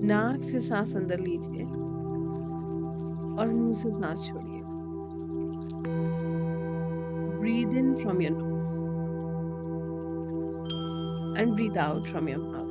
नाक से सांस अंदर लीजिए और मुंह से सांस छोड़िए। Breathe in from your nose and breathe out from your mouth.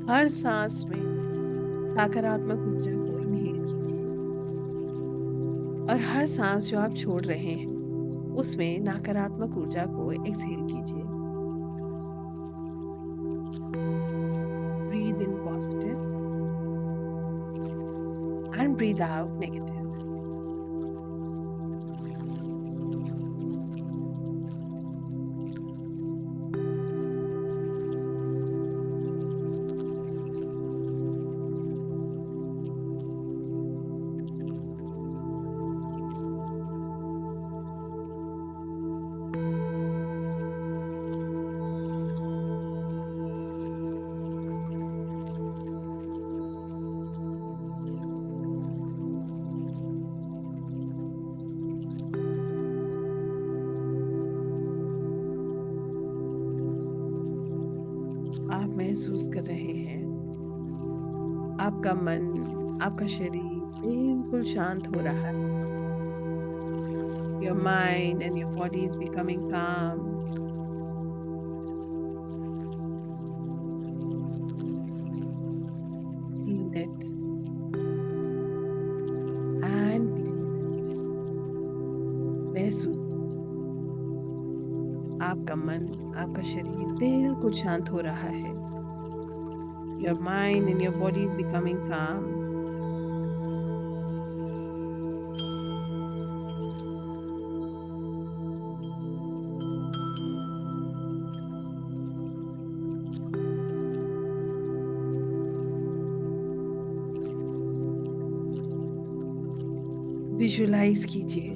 हर सांस में सकारात्मक ऊर्जा को इनहेल कीजिए और हर सांस जो आप छोड़ रहे हैं उसमें नकारात्मक ऊर्जा को एक्सहेल कीजिए। Breathe in positive and breathe out negative. आप महसूस कर रहे हैं आपका मन, आपका शरीर बिल्कुल शांत हो रहा है। Your mind and your body is becoming calm. Feel it and believe it. महसूस कीजिए आपका मन, आपका शरीर बिल्कुल शांत हो रहा है। Your mind and your body is becoming calm. Visualise कीजिए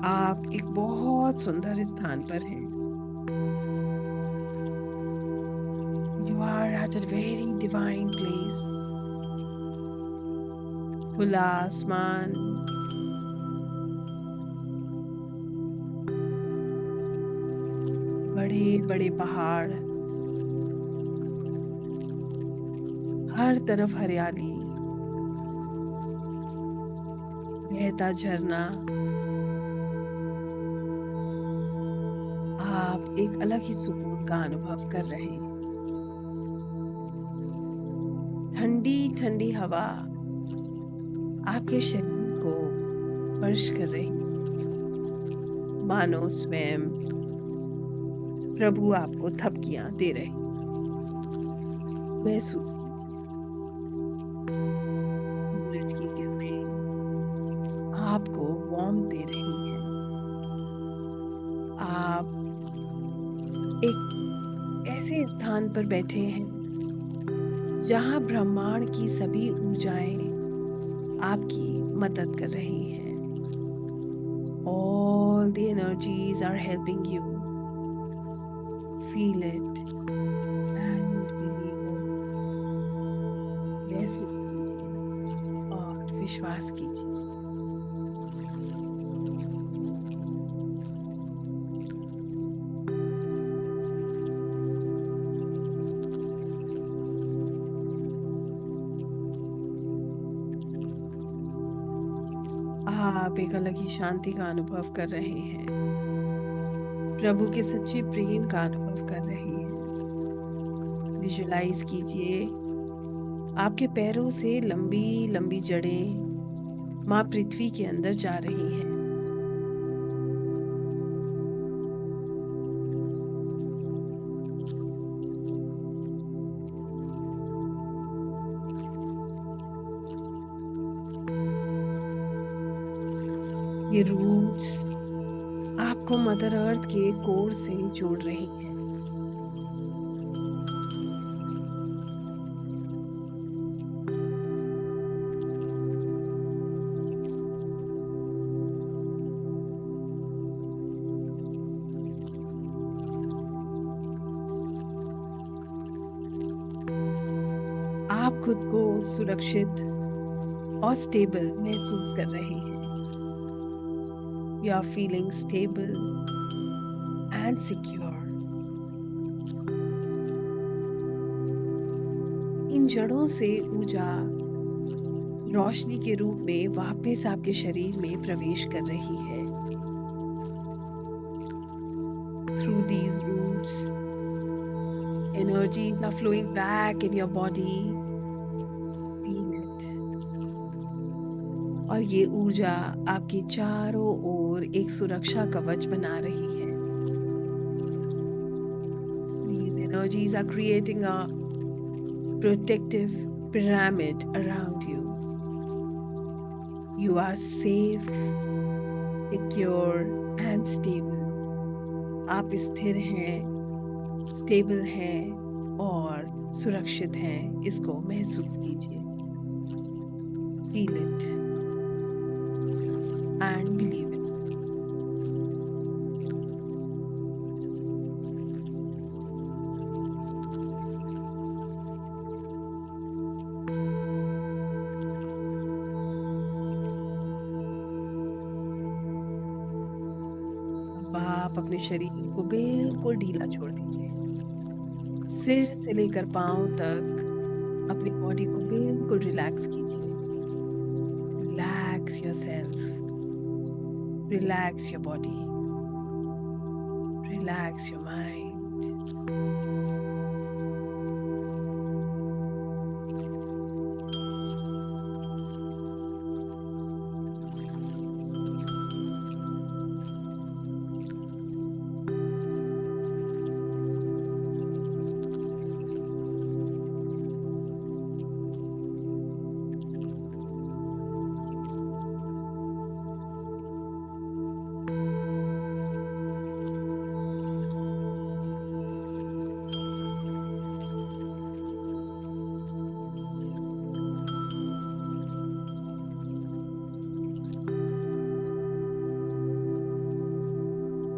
आप एक बहुत सुंदर स्थान पर हैं। You are at a very divine place. खुला आसमान, बड़े बड़े पहाड़, हर तरफ हरियाली, बहता झरना। आप एक अलग ही सुकून का अनुभव कर रहे हैं। ठंडी ठंडी हवा आपके शरीर को स्पर्श कर रही है, मानो स्वयं प्रभु आपको थपकियां दे रहे हैं। महसूस कीजिए सूरज की किरणें आपको वार्म दे रही हैं। आप एक ऐसे स्थान पर बैठे हैं जहां ब्रह्मांड की सभी ऊर्जाएं आपकी मदद कर रही हैं। All the energies are helping you. Feel it and believe it. महसूस कीजिए और विश्वास कीजिए। आप एक अलग ही शांति का अनुभव कर रहे हैं, प्रभु के सच्चे प्रेम का अनुभव कर रहे हैं। विजुलाइज कीजिए आपके पैरों से लंबी लंबी जड़ें माँ पृथ्वी के अंदर जा रही हैं। ये रूट्स आपको मदर अर्थ के कोर से जोड़ रही हैं। आप खुद को सुरक्षित और स्टेबल महसूस कर रहे हैं। You are feeling stable and secure. इन जड़ों से ऊर्जा रोशनी के रूप में वापस आपके शरीर में प्रवेश कर रही है। Through these roots, energies are flowing back in your body. Feel it. और ये ऊर्जा आपके चारों ओर एक सुरक्षा कवच बना रही है। These energies are creating a protective pyramid around you. You are safe, secure and stable. आप स्थिर हैं, स्टेबल हैं और सुरक्षित हैं। इसको महसूस कीजिए। Feel it and believe it. अब आप अपने शरीर को बिल्कुल ढीला छोड़ दीजिए। सिर से लेकर पाँव तक अपनी बॉडी को बिल्कुल रिलैक्स कीजिए। Relax yourself, relax your body, relax your mind.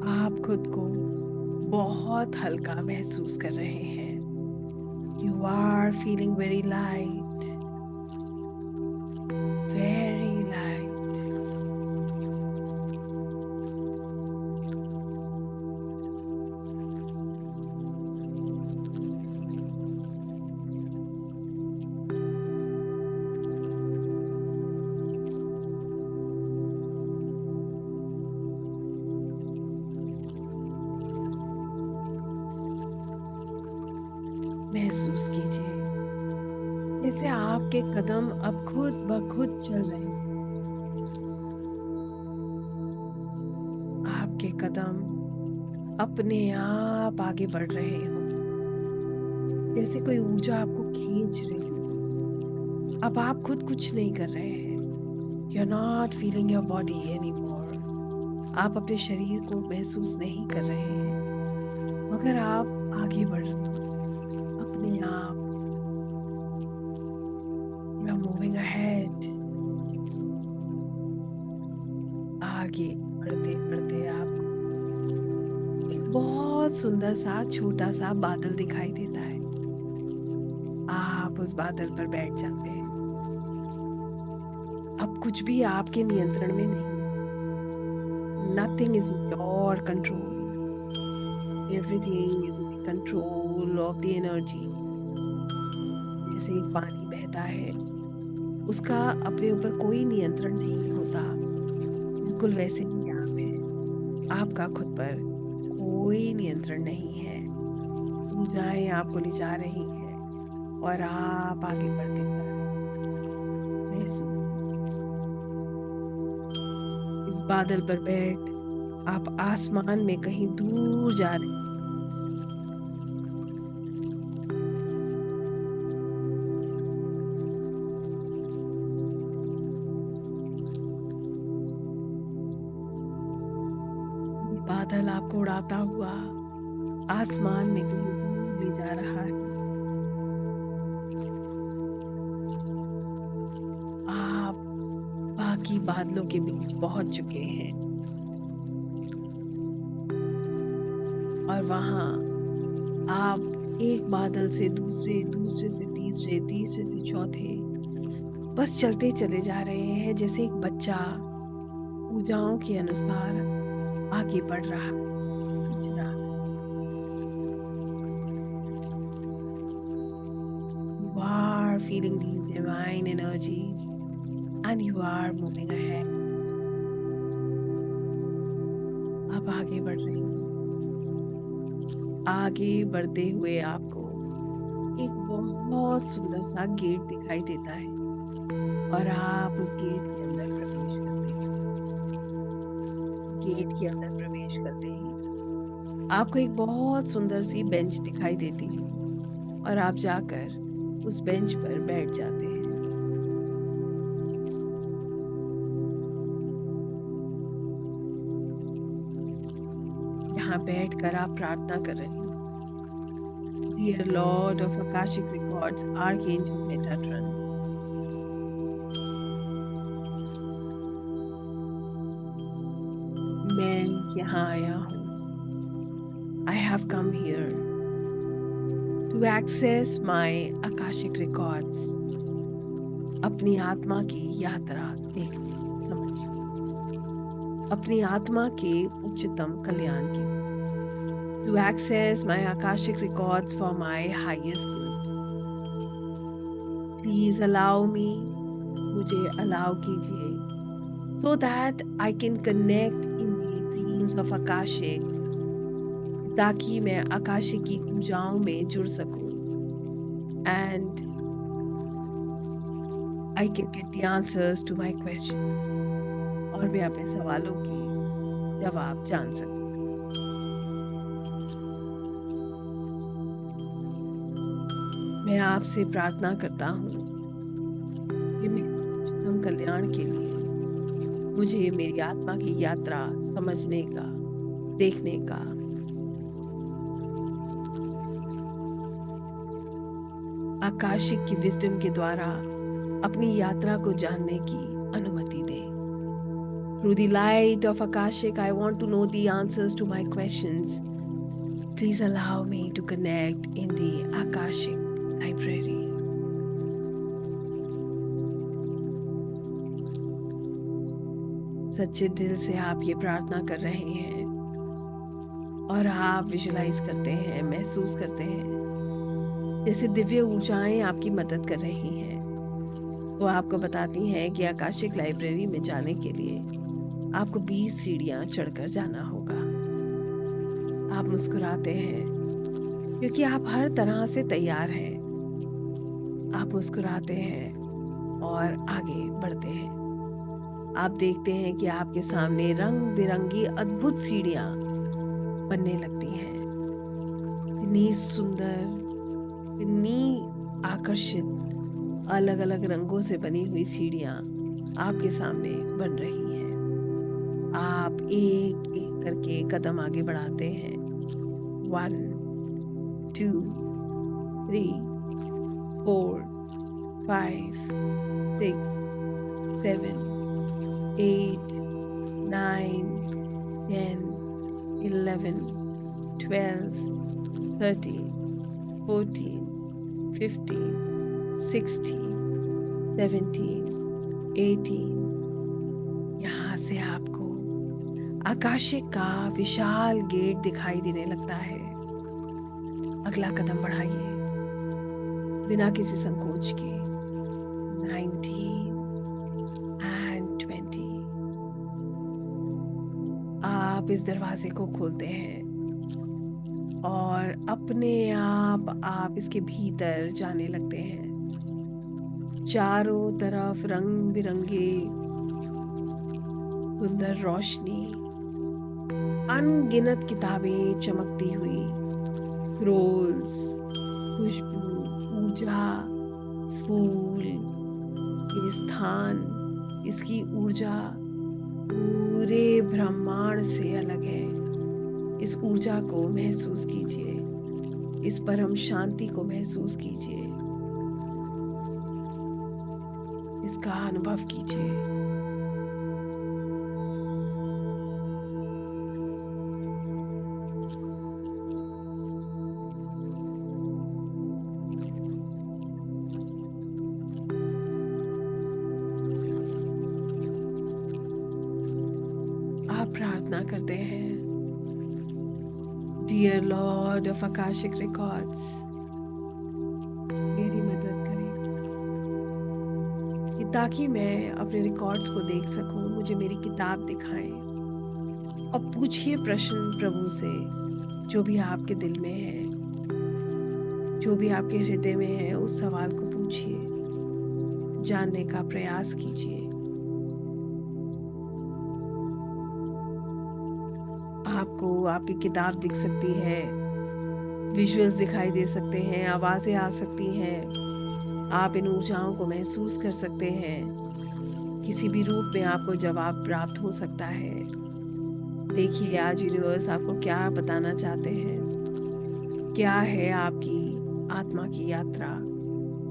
आप खुद को बहुत हल्का महसूस कर रहे हैं। You are feeling very light, very light. महसूस कीजिए जैसे आपके कदम अब खुद ब खुद चल रहे हैं। आपके कदम अपने आप आगे बढ़ रहे हो, जैसे कोई ऊर्जा आपको खींच रही हो। अब आप खुद कुछ नहीं कर रहे हैं। You are not feeling your body anymore. आप अपने शरीर को महसूस नहीं कर रहे हैं, मगर आप आगे बढ़ रहे हैं अपने आप। You are moving ahead. आगे बढ़ते बढ़ते आप एक बहुत सुंदर सा छोटा सा बादल दिखाई देता है। आप उस बादल पर बैठ जाते हैं। अब कुछ भी आपके नियंत्रण में नहीं। Nothing is in your control. Everything is in the control of the energies. जैसे एक पानी बहता है, उसका अपने ऊपर कोई नियंत्रण नहीं होता, बिल्कुल वैसे ही आप हैं। आपका खुद पर कोई नियंत्रण नहीं है। ऊर्जाएं आपको ले जा रही हैं और आप आगे बढ़ते जा रहे हैं। महसूस इस बादल पर बैठ आप आसमान में कहीं दूर जा रहे हैं। बादल आपको उड़ाता हुआ आसमान में कहीं दूर ले जा रहा है। आप बाकी बादलों के बीच पहुंच चुके हैं और वहां आप एक बादल से दूसरे, दूसरे से तीसरे, तीसरे से चौथे, बस चलते चले जा रहे हैं जैसे एक बच्चा ऊर्जाओं के अनुसार आगे बढ़ रहा है, खींच रहा है। You are feeling these divine energies and you are moving ahead. आप आगे बढ़ रही हैं। आगे बढ़ते हुए आपको एक बहुत सुंदर सा गेट दिखाई देता है और आप उस गेट के अंदर प्रवेश करते हैं। गेट के अंदर प्रवेश करते ही आपको एक बहुत सुंदर सी बेंच दिखाई देती है और आप जाकर उस बेंच पर बैठ जाते हैं। यहाँ बैठकर आप प्रार्थना कर रहे हैं। Dear Lord of Akashic Records, Archangel Metatron, मैं यहाँ आया हूँ। I have come here to access my Akashic Records. अपनी आत्मा की यात्रा देखने, समझने, अपनी आत्मा के उच्चतम कल्याण के लिए। To access my Akashic Records for my highest good. Please allow me, मुझे allow कीजिए, so that I can connect in the dreams of Akashic, ताकि मैं आकाशिक की ऊर्जाओं में जुड़ सकूं and I can get the answers to my question, और मैं अपने सवालों के जवाब जान सकूं। मैं आपसे प्रार्थना करता हूँ कि मेरे उच्चतम कल्याण के लिए मुझे मेरी आत्मा की यात्रा समझने का, देखने का, आकाशिक की विजडम के द्वारा अपनी यात्रा को जानने की अनुमति दें। Through the light of Akashic, I want to know the answers to my questions. Please allow me to connect in the Akashic library. सच्चे दिल से आप ये प्रार्थना कर रहे हैं और आप विजुलाइज करते हैं, महसूस करते हैं जैसे दिव्य ऊर्जाएं आपकी मदद कर रही हैं। वो आपको बताती हैं कि आकाशिक लाइब्रेरी में जाने के लिए आपको 20 सीढ़ियां चढ़कर जाना होगा। आप मुस्कुराते हैं क्योंकि आप हर तरह से तैयार हैं। आप मुस्कुराते हैं और आगे बढ़ते हैं। आप देखते हैं कि आपके सामने रंग बिरंगी अद्भुत सीढ़ियां बनने लगती हैं। इतनी सुंदर, इतनी आकर्षित, अलग अलग रंगों से बनी हुई सीढ़ियां आपके सामने बन रही हैं। आप एक एक करके कदम आगे बढ़ाते हैं। 1 2 3 4 5 6 7 8 9 10 11 12 13 14 15 16 17 18। यहाँ से आपको आकाशिक का विशाल गेट दिखाई देने लगता है। अगला कदम बढ़ाइए बिना किसी संकोच के। 19 and 20। आप इस दरवाजे को खोलते हैं और अपने आप इसके भीतर जाने लगते हैं। चारों तरफ रंग बिरंगे सुंदर रोशनी, अनगिनत किताबें चमकती हुई, स्क्रोल्स, खुशबू, ऊर्जा, फूल, ये स्थान, इसकी ऊर्जा पूरे ब्रह्मांड से अलग है। इस ऊर्जा को महसूस कीजिए, इस परम शांति को महसूस कीजिए, इसका अनुभव कीजिए। प्रार्थना करते हैं। Dear Lord of Akashic records, मेरी मदद करें कि ताकि मैं अपने रिकॉर्ड्स को देख सकूं, मुझे मेरी किताब दिखाएं और पूछिए प्रश्न प्रभु से, जो भी आपके दिल में है, जो भी आपके हृदय में है, उस सवाल को पूछिए, जानने का प्रयास कीजिए। आपको आपकी किताब दिख सकती है, विजुअल्स दिखाई दे सकते हैं, आवाज़ें आ सकती हैं, आप इन ऊर्जाओं को महसूस कर सकते हैं। किसी भी रूप में आपको जवाब प्राप्त हो सकता है। देखिए आज यूनिवर्स आपको क्या बताना चाहते हैं। क्या है आपकी आत्मा की यात्रा,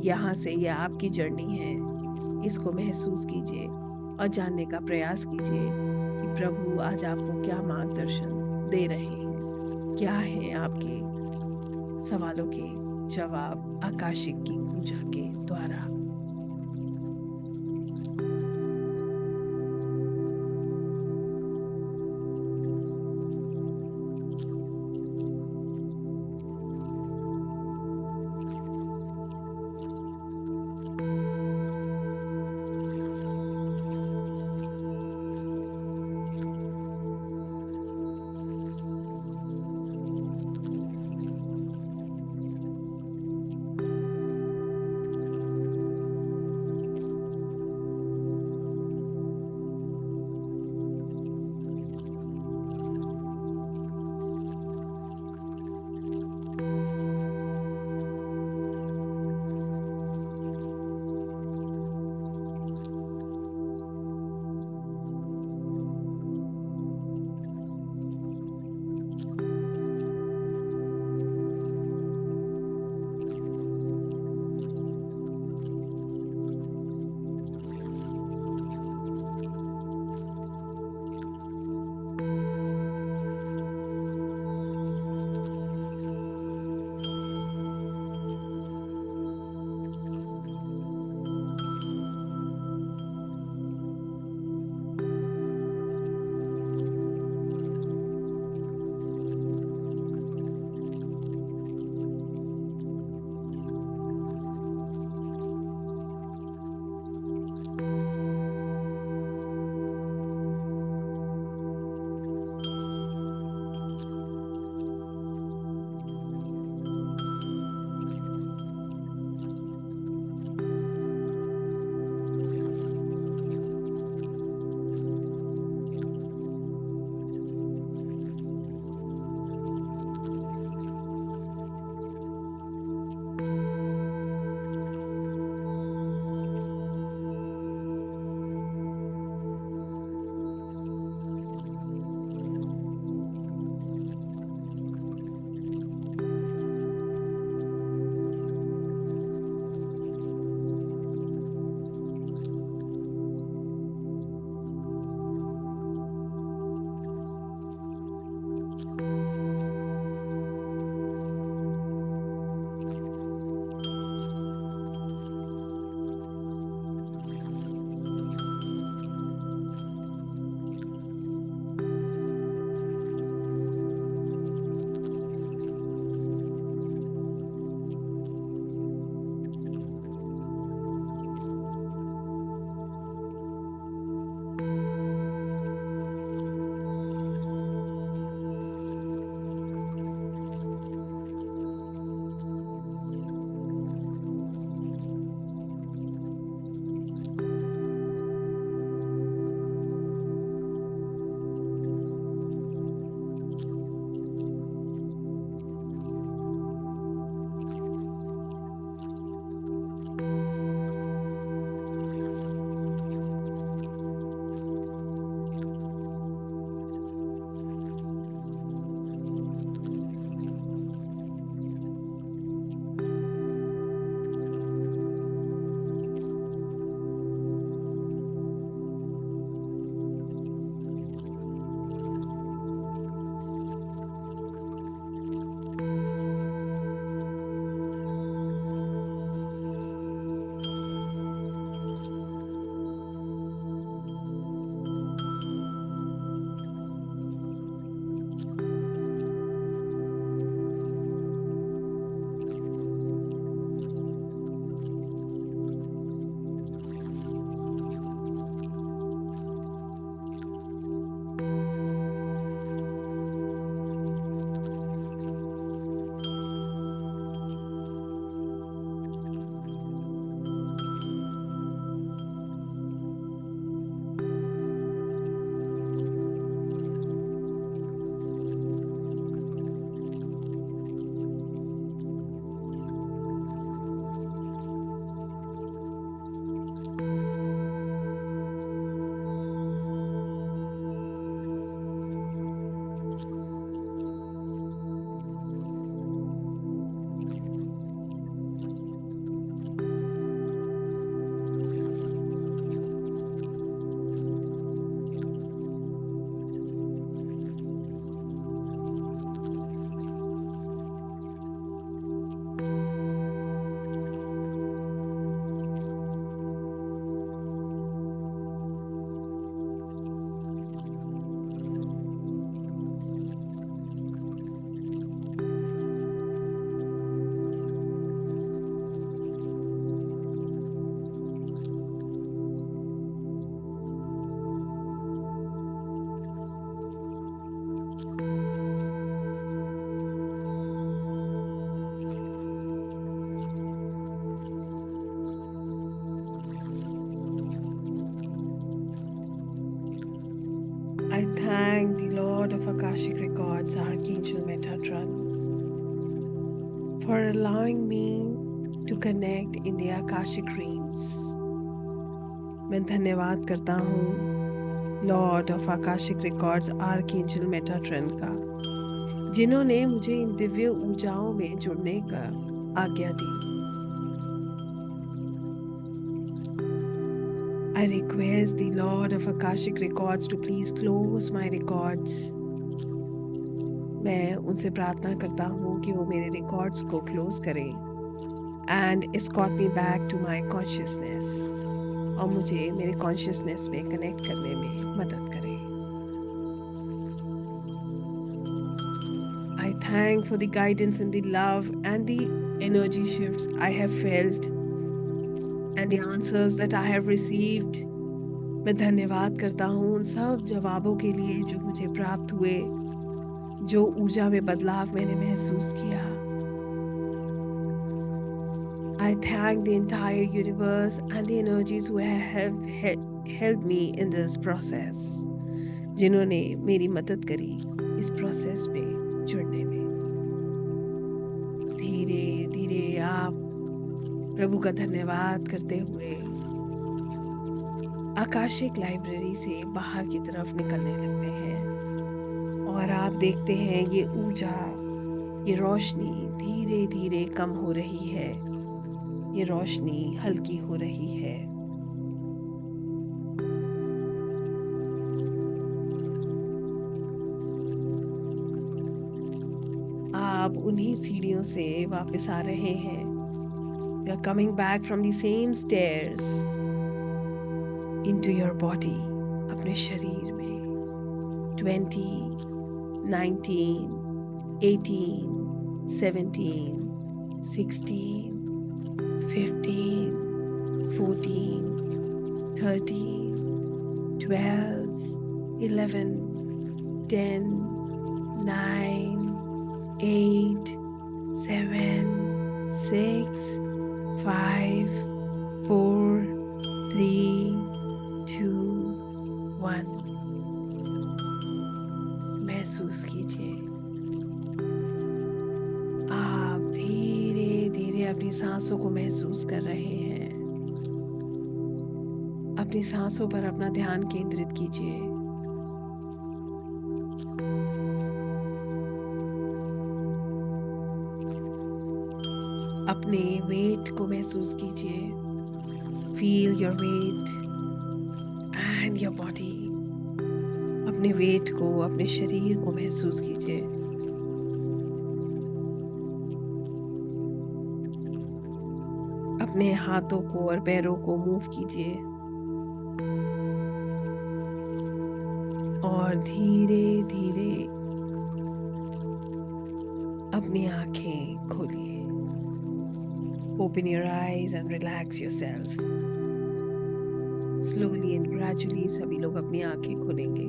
यहाँ से यह आपकी जर्नी है। इसको महसूस कीजिए और जानने का प्रयास कीजिए कि प्रभु आज आपको क्या मार्गदर्शन दे रहे हैं। क्या है आपके सवालों के जवाब आकाशिक की ऊर्जा के द्वारा। I thank the Lord of Akashic Records, Archangel Metatron, for allowing me to connect in the Akashic Realms. मैं धन्यवाद करता हूँ lord of Akashic records archangel Metatron का, जिन्होंने मुझे इन दिव्य ऊर्जाओं में जुड़ने का आज्ञा दी। I request the Lord of Akashic Records to please close my records. मैं उनसे प्रार्थना करता हूँ कि वो मेरे रिकॉर्ड्स को क्लोज करें and escort me back to my consciousness, और मुझे मेरे कॉन्शियसनेस में कनेक्ट करने में मदद करें। I thank for the guidance and the love and the energy shifts I have felt and the answers that I have received. मैं धन्यवाद करता हूँ उन सब जवाबों के लिए जो मुझे प्राप्त हुए, जो ऊर्जा में बदलाव मैंने महसूस किया। I thank the entire universe and the energies who have helped me in this process, जिन्होंने मेरी मदद करी इस प्रोसेस में जुड़ने में। धीरे धीरे आप प्रभु का धन्यवाद करते हुए आकाशिक लाइब्रेरी से बाहर की तरफ निकलने लगते हैं और आप देखते हैं ये ऊर्जा, ये रोशनी धीरे धीरे कम हो रही है, ये रोशनी हल्की हो रही है। आप उन्हीं सीढ़ियों से वापस आ रहे हैं। You are coming back from the same stairs into your body, अपने शरीर में। 20, 19, 18, 17, 16, 15, 14, 13, 12, 11, 10, 9, 8, 7, 6, 5, 4, 3, 2, 1। महसूस कीजिए आप धीरे धीरे अपनी सांसों को महसूस कर रहे हैं। अपनी सांसों पर अपना ध्यान केंद्रित कीजिए। अपने वेट को महसूस कीजिए। Feel your weight and your body. अपने वेट को, अपने शरीर को महसूस कीजिए। अपने हाथों को और पैरों को मूव कीजिए और धीरे धीरे अपनी आंखें खोलिए। Open your eyes and relax yourself. Slowly and gradually सभी लोग अपनी आंखें खोलेंगे।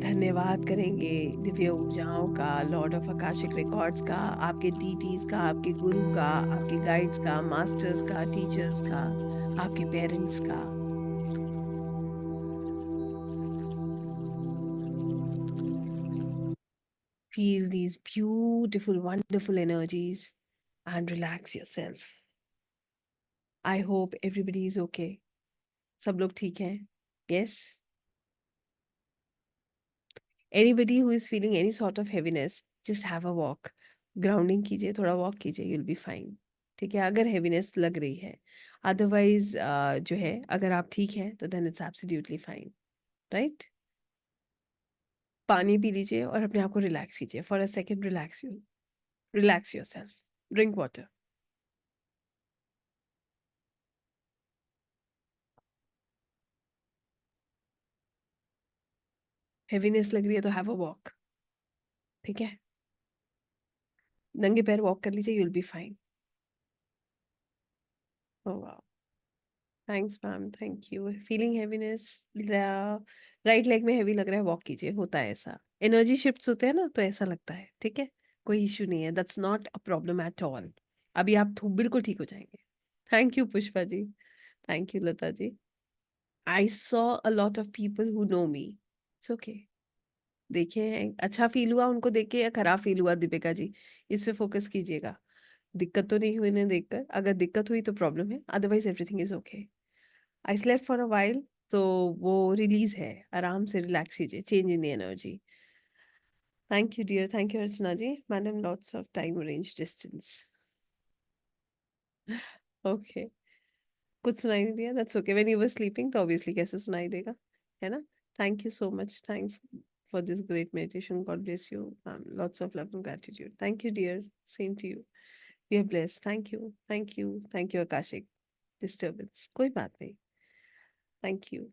धन्यवाद करेंगे दिव्य ऊर्जाओं का, लॉर्ड ऑफ आकाशिक रिकॉर्ड्स का, आपके डीटीज का, आपके गुरु का, आपके गाइड्स का, मास्टर्स का, टीचर्स का, आपके पेरेंट्स का। Feel these beautiful, wonderful energies and relax yourself. I hope everybody is okay. सब लोग ठीक हैं? Yes? Anybody who is feeling any sort of heaviness, just have a walk. Grounding कीजिए, थोड़ा walk कीजिए, you'll be fine. ठीक है, अगर heaviness लग रही है। Otherwise जो है, अगर आप ठीक हैं तो then it's absolutely fine. Right? पानी पी लीजिए और अपने आप को relax कीजिए. For a second, relax yourself. Drink water. Heaviness लग रही है तो have a walk. ठीक है? नंगे पैर walk कर लीजिए, you'll be fine. Oh wow. Thanks ma'am, thank you. Feeling heaviness, right leg में हेवी लग रहा है, वॉक कीजिए, होता है ऐसा। एनर्जी शिफ्ट्स होते हैं ना तो ऐसा लगता है, ठीक है, कोई इशू नहीं है, that's not a problem at all. अभी आप बिल्कुल ठीक हो जाएंगे। Thank you Pushpa ji, thank you Lata ji. I saw a lot of people who know me, it's okay. देखें, अच्छा फील हुआ उनको देख के या खराब फील हुआ दीपिका जी, इस पे फोकस कीजिएगा। दिक्कत तो नहीं हुई इन्हें देखकर, अगर दिक्कत हुई तो प्रॉब्लम है, otherwise everything is okay. I slept for a while, तो वो रिलीज है, आराम से रिलैक्स कीजिए, change in the energy. Thank you dear, thank you Archana ji. Madam lots of time range distance. Okay, कुछ सुनाई नहीं दिया, that's okay, when you were sleeping तो ऑब्वियसली कैसे सुनाई देगा, है ना। Thank you so much, thanks for this great meditation, God bless you, lots of love and gratitude. Thank you dear, same to you, we are blessed. Thank you, thank you, thank you Akashic. Disturbance कोई बात नहीं, thank you.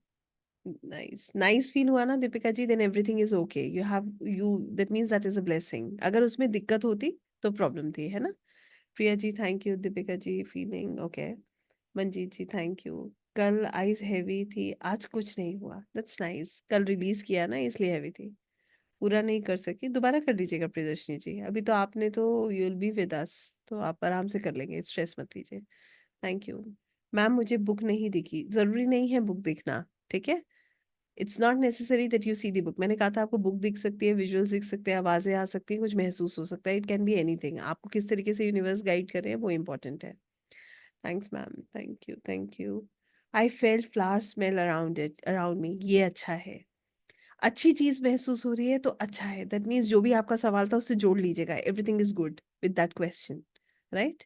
Nice, nice feel हुआ ना Deepika ji, then everything is okay, you have you, that means that is a blessing. अगर उसमें दिक्कत होती तो प्रॉब्लम थी, है ना। Priya ji thank you, Deepika ji feeling okay. Manjeet ji thank you. कल आईज हैवी थी, आज कुछ नहीं हुआ, दैट्स नाइस। कल रिलीज किया ना इसलिए हैवी थी, पूरा नहीं कर सकी, दोबारा कर लीजिएगा प्रियदर्शनी जी। अभी तो आपने तो you will be with us, तो आप आराम से कर लेंगे, स्ट्रेस मत लीजिए। Thank you. मैम मुझे बुक नहीं दिखी, जरूरी नहीं है बुक दिखना, ठीक है। It's not necessary that you see the book. मैंने कहा था आपको बुक दिख सकती है, विजुअल्स दिख सकते हैं, आवाजें आ सकती हैं, कुछ महसूस हो सकता है, इट कैन बी एनीथिंग। आपको किस तरीके से यूनिवर्स गाइड कर रहे हैं वो इंपॉर्टेंट है। Thanks ma'am, thank you, thank you. I felt flower smell around it, around me, ये अच्छा है। अच्छी चीज महसूस हो रही है तो अच्छा है, दैट मीन्स जो भी आपका सवाल था उससे जोड़ लीजिएगा, everything is good with that question, right.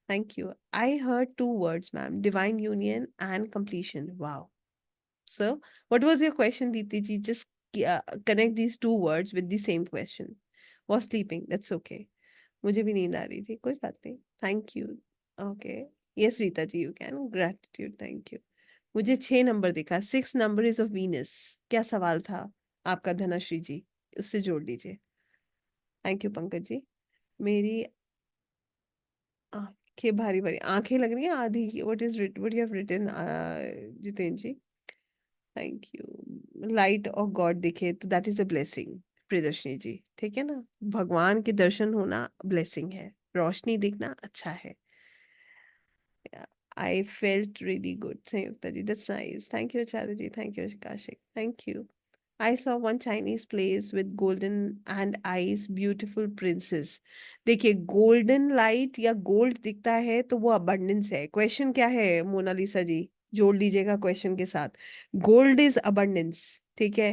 Thank you. I heard two words ma'am, divine union and completion, wow. So, what was your question, Deepti ji? Just connect these two words with the same question. Was sleeping, that's okay. मुझे भी नींद आ रही थी, कोई बात नहीं। Thank you. Okay, yes Rita ji you can, gratitude, thank you. मुझे 6 number दिखा, 6 नंबर इज ऑफ वीनस। क्या सवाल था आपका धनाश्री जी, उससे जोड़ लीजिए। Thank you Pankaj ji. मेरी आंखें भारी भारी, आंखें लग रही हैं आधी की, what is what you have written Jitendra ji. Thank you. Light और गॉड दिखे तो that is a blessing, Priyadarshini ji, ठीक है ना। भगवान के दर्शन होना ब्लेसिंग है, रोशनी दिखना अच्छा है। I felt really good, Sanyukta ji that's nice, thank you Acharya ji, thank you Akashic, thank you. I saw one Chinese place with golden and eyes, beautiful princess. देखिए, गोल्डन लाइट या गोल्ड दिखता है तो वो अबंडेंस है। क्वेश्चन क्या है मोनालिसा जी, जोड़ लीजिएगा क्वेश्चन के साथ। गोल्ड इज अबंडेंस, ठीक है।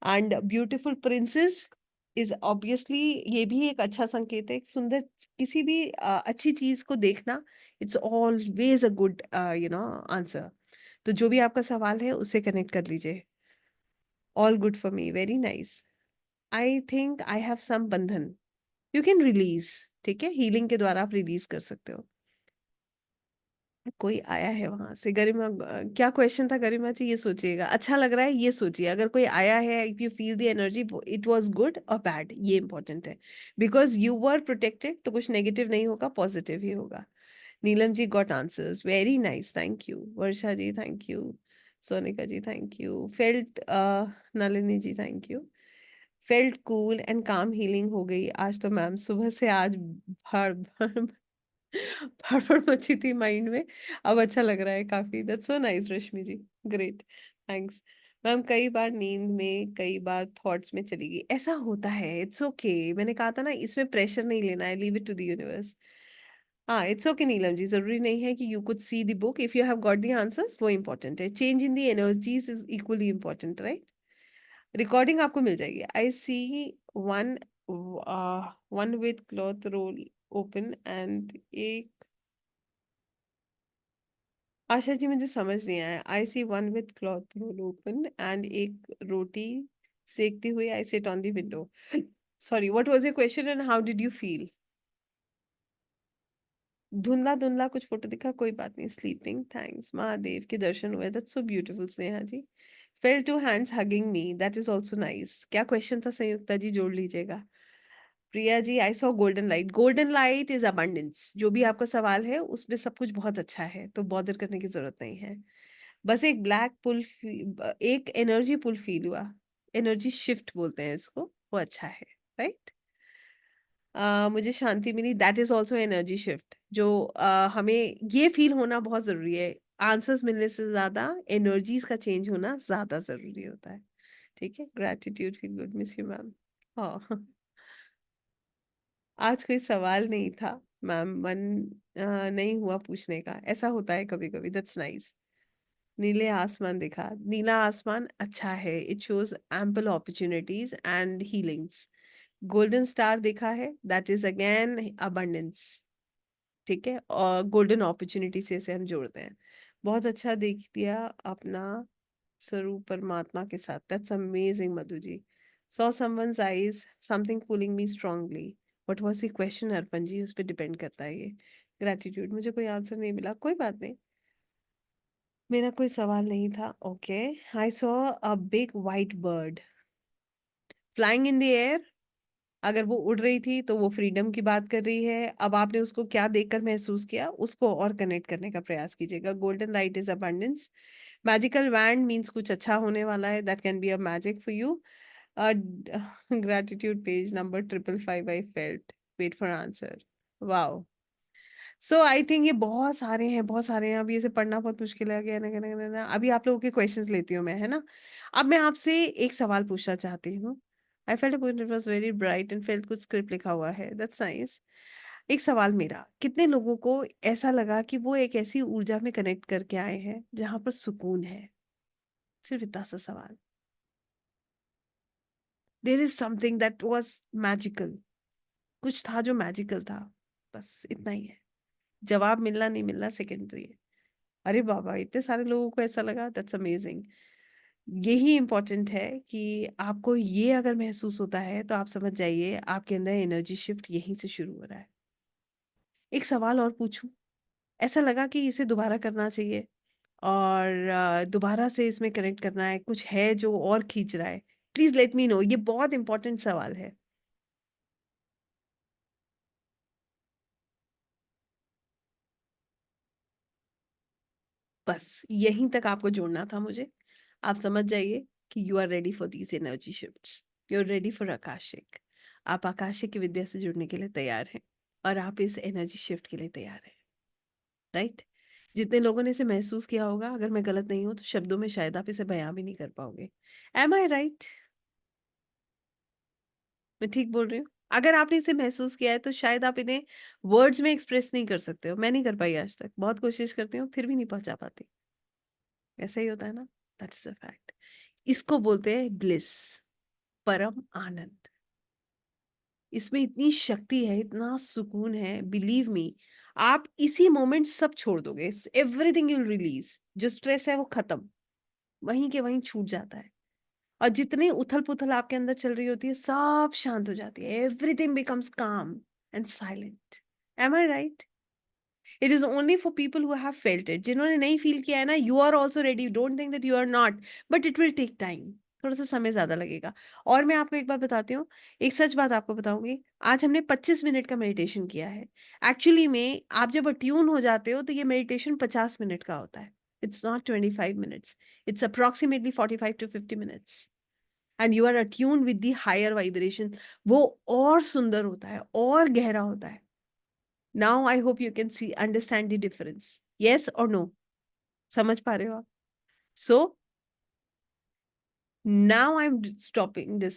And beautiful princess is obviously, ये भी एक अच्छा संकेत है। एक सुंदर किसी भी अच्छी चीज को देखना, it's always a good answer. तो जो भी आपका सवाल है उससे कनेक्ट कर लीजिए। All good for me, very nice. I think I have some बंधन, you can release, ठीक है, हीलिंग के द्वारा आप रिलीज कर सकते हो। कोई आया है वहां से, गरिमा क्या क्वेश्चन था गरिमा जी, ये सोचिएगा, अच्छा लग रहा है ये सोचिए। अगर कोई आया है, if you feel the energy it was good और बैड, ये इंपॉर्टेंट है। बिकॉज यू वर प्रोटेक्टेड, तो कुछ नेगेटिव नहीं होगा, पॉजिटिव ही होगा। Neelam ji got answers, very nice, thank you. Varsha ji thank you. Sonika ji thank you. Felt, Nalini ji thank you. Felt cool and calm, healing हो गई आज तो मैम, सुबह से आज भर भर फड़फड़ मची थी माइंड में, अब अच्छा लग रहा है काफी, that's so nice Rashmi ji, great, thanks. Ma'am कई बार नींद में, कई बार थॉट्स में चली गई, ऐसा होता है, इट्स ओके। मैंने कहा था ना, इसमें प्रेशर नहीं लेना है, leave it to the universe. हाँ इट्स ओके नीलम जी, जरूरी नहीं है कि you could see the book, if you have got the answers वो इंपॉर्टेंट है। Change in the energies is equally important, right. Recording आपको मिल जाएगी। I see one one with cloth roll open and एक, आशा जी मुझे समझ नहीं आया। I see one with cloth roll open and एक रोटी सेकते हुए, I sit on the window. Sorry, what was your question and how did you feel. धुंधला धुंधला कुछ फोटो दिखा, कोई बात नहीं, स्लीपिंग, थैंक्स। महादेव के दर्शन हुए, that's so beautiful Sneha ji. Felt two hands hugging me, that is also nice. क्या क्वेश्चन था संयुक्ता जी, जोड़ लीजिएगा। Priya ji I saw golden light, golden light is abundance. जो भी आपका सवाल है उसमें सब कुछ बहुत अच्छा है, तो बॉदर करने की जरूरत नहीं है। बस एक ब्लैक पुल, एक एनर्जी पुल फील हुआ, एनर्जी शिफ्ट बोलते हैं इसको, वो अच्छा है, राइट। मुझे शांति मिली, that is also energy shift. जो हमें ये फील होना बहुत जरूरी है, आंसर्स मिलने से ज़्यादा एनर्जीज़ का चेंज होना ज़्यादा ज़रूरी होता है। ठीक है? Gratitude, feel good, miss you ma'am. हाँ, आज कोई सवाल नहीं था मैम, मन नहीं हुआ पूछने का। ऐसा होता है कभी-कभी, दैट्स नाइस। नीले आसमान दिखा, नीला आसमान अच्छा है, it shows ample opportunities and healings. Golden star देखा है, दैट इज़ अगेन अबंडेंस। ठीक है? और गोल्डन अपॉर्च्युनिटी से इसे हम जोड़ते हैं। बहुत अच्छा देख दिया अपना स्वरूप परमात्मा के साथ। That's amazing Madhu ji. Saw someone's eyes, something pulling me strongly. What was the question Arpan ji? उस पे डिपेंड करता है ये। ग्रैटिट्यूड, मुझे कोई आंसर नहीं मिला, कोई बात नहीं। मेरा कोई सवाल नहीं था। Okay. I saw a big white bird flying in the air. अगर वो उड़ रही थी तो वो फ्रीडम की बात कर रही है। अब आपने उसको क्या देखकर महसूस किया, उसको और कनेक्ट करने का प्रयास कीजिएगा। Golden light is abundance. Magical wand means कुछ अच्छा होने वाला है, that can be a magic for you. Gratitude page number 555 I felt, wait for answer. Wow. So I think ये बहुत सारे हैं, बहुत सारे हैं। अभी इसे पढ़ना बहुत मुश्किल है। अभी आप लोगों के क्वेश्चंस लेती हूँ मैं, है ना? अब मैं आपसे एक सवाल पूछना चाहती हूँ। I felt a point it was very bright and felt कुछ स्क्रिप्ट लिखा हुआ है, दैट्स नाइस। एक सवाल मेरा, कितने लोगों को ऐसा लगा कि वो एक ऐसी ऊर्जा में कनेक्ट करके आए हैं, जहाँ पर सुकून है? सिर्फ इतना सा सवाल। There is something that was magical. कुछ था जो मैजिकल था। बस इतना ही है। जवाब मिलना नहीं मिलना सेकेंडरी है। अरे बाबा! इतने सारे लोगों को ऐसा लगा, दैट्स अमेजिंग। यही इम्पोर्टेंट है कि आपको ये अगर महसूस होता है तो आप समझ जाइए आपके अंदर एनर्जी शिफ्ट यहीं से शुरू हो रहा है। एक सवाल और पूछूं? ऐसा लगा कि इसे दोबारा करना चाहिए और दोबारा से इसमें कनेक्ट करना है, कुछ है जो और खींच रहा है? प्लीज लेट मी नो, ये बहुत इंपॉर्टेंट सवाल है। बस यहीं तक आपको जोड़ना था मुझे। आप समझ जाइए कि you are ready for these energy shifts, you are ready for Akashic. आप आकाशिक की विद्या से जुड़ने के लिए तैयार हैं और आप इस एनर्जी शिफ्ट के लिए तैयार हैं, राइट? जितने लोगों ने इसे महसूस किया होगा, अगर मैं गलत नहीं हूं तो शब्दों में शायद आप इसे बयां भी नहीं कर पाओगे। M I right? मैं ठीक बोल रही हूँ? अगर आपने इसे महसूस किया है तो शायद आप इन्हें वर्ड्स में एक्सप्रेस नहीं कर सकते हो। मैं नहीं कर पाई आज तक, बहुत कोशिश करती हूँ फिर भी नहीं पहुंचा पाती। ऐसा ही होता है ना? That's a fact. इसको बोलते हैं ब्लिस, परम आनंद। इसमें इतनी शक्ति है, इतना सुकून है, बिलीव मी। आप इसी मोमेंट सब छोड़ दोगे, एवरीथिंग यू रिलीज। जो स्ट्रेस है वो खत्म, वहीं के वहीं छूट जाता है। और जितनी उथल-पुथल आपके अंदर चल रही होती है, सब शांत हो जाती है। Everything becomes calm and silent. Am I right? It is only for people who have felt it. जिन्होंने नहीं फ़ील किया है ना, you are also ready, don't think that you are not, but it will take time. थोड़ा-सा समय ज़्यादा लगेगा। और मैं आपको एक बात बताती हूँ, एक सच बात आपको बताऊँगी, आज हमने 25 मिनट का मेडिटेशन किया है। एक्चुअली में आप जब अट्यून हो जाते हो, तो ये मेडिटेशन 50 मिनट का होता है। It's not 25 minutes, it's approximately 45 to 50 minutes. And you are attuned with the higher vibration. वो और सुंदर होता है, और गहरा होता है। Now I hope you can see understand the difference. Yes और नो? समझ पा रहे हो आप? So now I am stopping this